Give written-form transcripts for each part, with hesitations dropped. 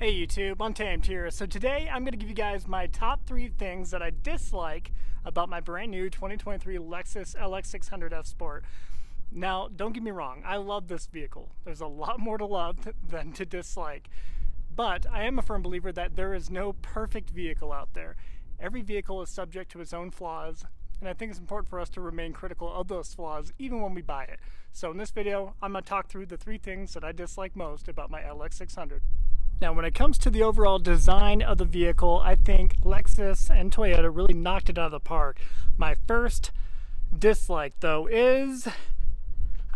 Hey YouTube, Untamed here. So today I'm going to give you guys my top 3 things that I dislike about my brand new 2023 Lexus LX600 F Sport. Now, don't get me wrong, I love this vehicle. There's a lot more to love than to dislike. But I am a firm believer that there is no perfect vehicle out there. Every vehicle is subject to its own flaws, and I think it's important for us to remain critical of those flaws even when we buy it. So in this video, I'm going to talk through the 3 things that I dislike most about my LX600. Now, when it comes to the overall design of the vehicle, I think Lexus and Toyota really knocked it out of the park. My first dislike, though, is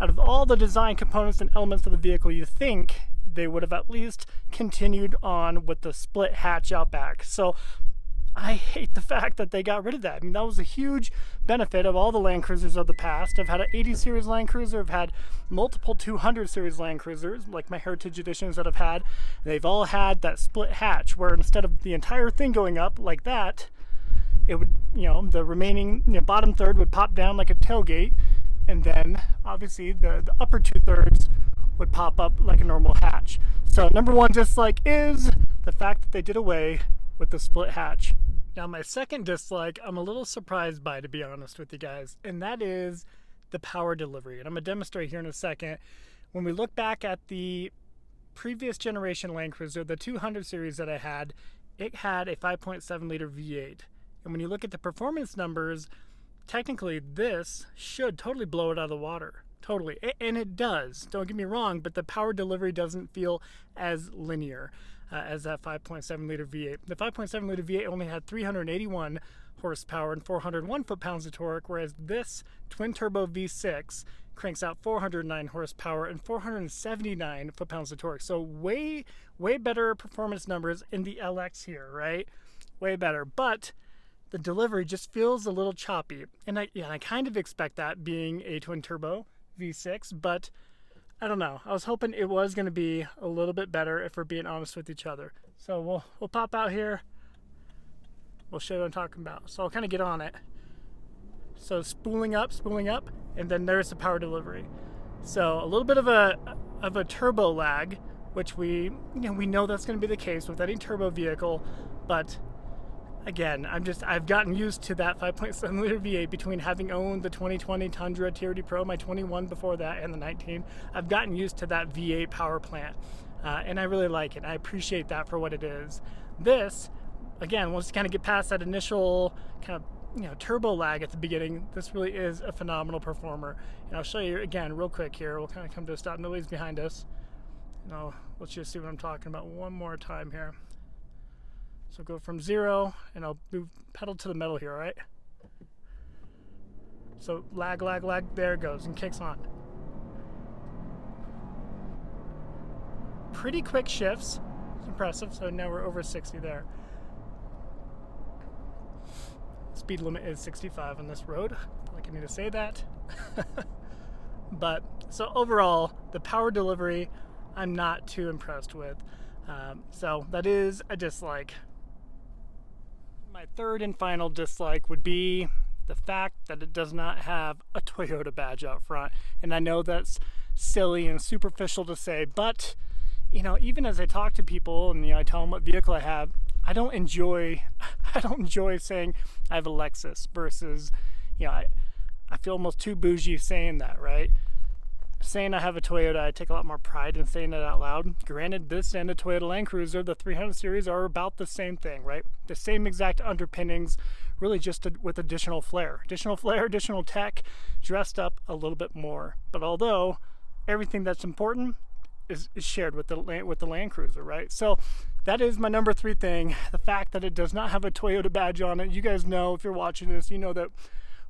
out of all the design components and elements of the vehicle, you think they would have at least continued on with the split hatch out back. So I hate the fact that they got rid of that. I mean, that was a huge benefit of all the Land Cruisers of the past. I've had an 80 series Land Cruiser, I've had multiple 200 series Land Cruisers, like my Heritage Editions that I've had. They've all had that split hatch, where instead of the entire thing going up like that, it would, the remaining bottom third would pop down like a tailgate, and then obviously the upper 2/3 would pop up like a normal hatch. So number one dislike is the fact that they did away with the split hatch. Now, my second dislike, I'm a little surprised by, to be honest with you guys, and that is the power delivery. And I'm going to demonstrate here in a second. When we look back at the previous generation Land Cruiser, the 200 series that I had, it had a 5.7 liter V8. And when you look at the performance numbers, technically this should totally blow it out of the water. Totally. And it does. Don't get me wrong, but the power delivery doesn't feel as linear as that 5.7 liter V8. The 5.7 liter V8 only had 381 horsepower and 401 foot-pounds of torque, whereas this twin-turbo V6 cranks out 409 horsepower and 479 foot-pounds of torque. So way better performance numbers in the LX here, right? Way better. But the delivery just feels a little choppy. And I kind of expect that being a twin-turbo V6, but I don't know. I was hoping it was going to be a little bit better, if we're being honest with each other. So we'll pop out here. We'll show you what I'm talking about. So I'll kind of get on it. So spooling up, and then there's the power delivery. So a little bit of a turbo lag, which we know that's going to be the case with any turbo vehicle, but again, I've gotten used to that 5.7 liter V8 between having owned the 2020 Tundra TRD Pro, my 21 before that, and the 19. I've gotten used to that V8 power plant, and I really like it. I appreciate that for what it is. This, again, once you kind of get past that initial kind of turbo lag at the beginning, this really is a phenomenal performer. And I'll show you again real quick here. We'll kind of come to a stop. Nobody's behind us. Let's just see what I'm talking about one more time here. So go from 0, and I'll move pedal to the metal here, all right? So lag, there it goes, and kicks on. Pretty quick shifts, it's impressive. So now we're over 60 there. Speed limit is 65 on this road, like I need to say that. But, so overall, the power delivery, I'm not too impressed with. So that is a dislike. My third and final dislike would be the fact that it does not have a Toyota badge out front. And I know that's silly and superficial to say, but even as I talk to people and I tell them what vehicle I have, I don't enjoy saying I have a Lexus versus I feel almost too bougie saying that, right? Saying I have a Toyota, I take a lot more pride in saying it out loud. Granted, this and the Toyota Land Cruiser, the 300 series, are about the same thing, right? The same exact underpinnings, really just with additional flair, additional tech, dressed up a little bit more. But although everything that's important is shared with the Land Cruiser, right? So that is my number 3 thing, the fact that it does not have a Toyota badge on it. You guys know, if you're watching this, you know that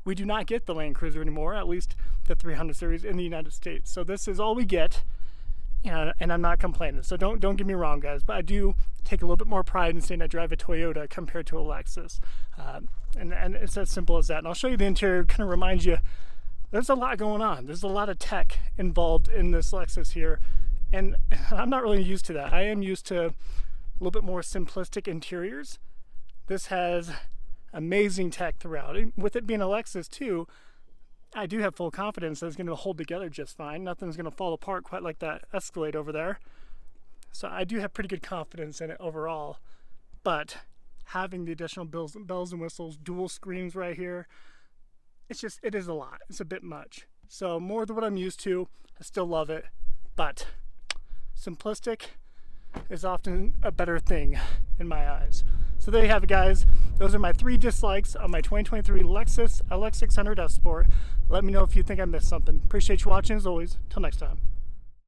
we do not get the Land Cruiser anymore, at least the 300 series in the United States. So this is all we get, and I'm not complaining. So don't get me wrong, guys, but I do take a little bit more pride in saying I drive a Toyota compared to a Lexus. And it's as simple as that. And I'll show you the interior, kind of remind you, there's a lot going on. There's a lot of tech involved in this Lexus here, and I'm not really used to that. I am used to a little bit more simplistic interiors. This has amazing tech throughout. With it being a Lexus too, I do have full confidence that it's going to hold together just fine. Nothing's going to fall apart quite like that Escalade over there. So I do have pretty good confidence in it overall, but having the additional bells and whistles, dual screens right here, it is a lot. It's a bit much. So more than what I'm used to. I still love it, but simplistic is often a better thing in my eyes. So there you have it, guys. Those are my 3 dislikes on my 2023 Lexus LX600 F Sport. Let me know if you think I missed something. Appreciate you watching as always. Till next time.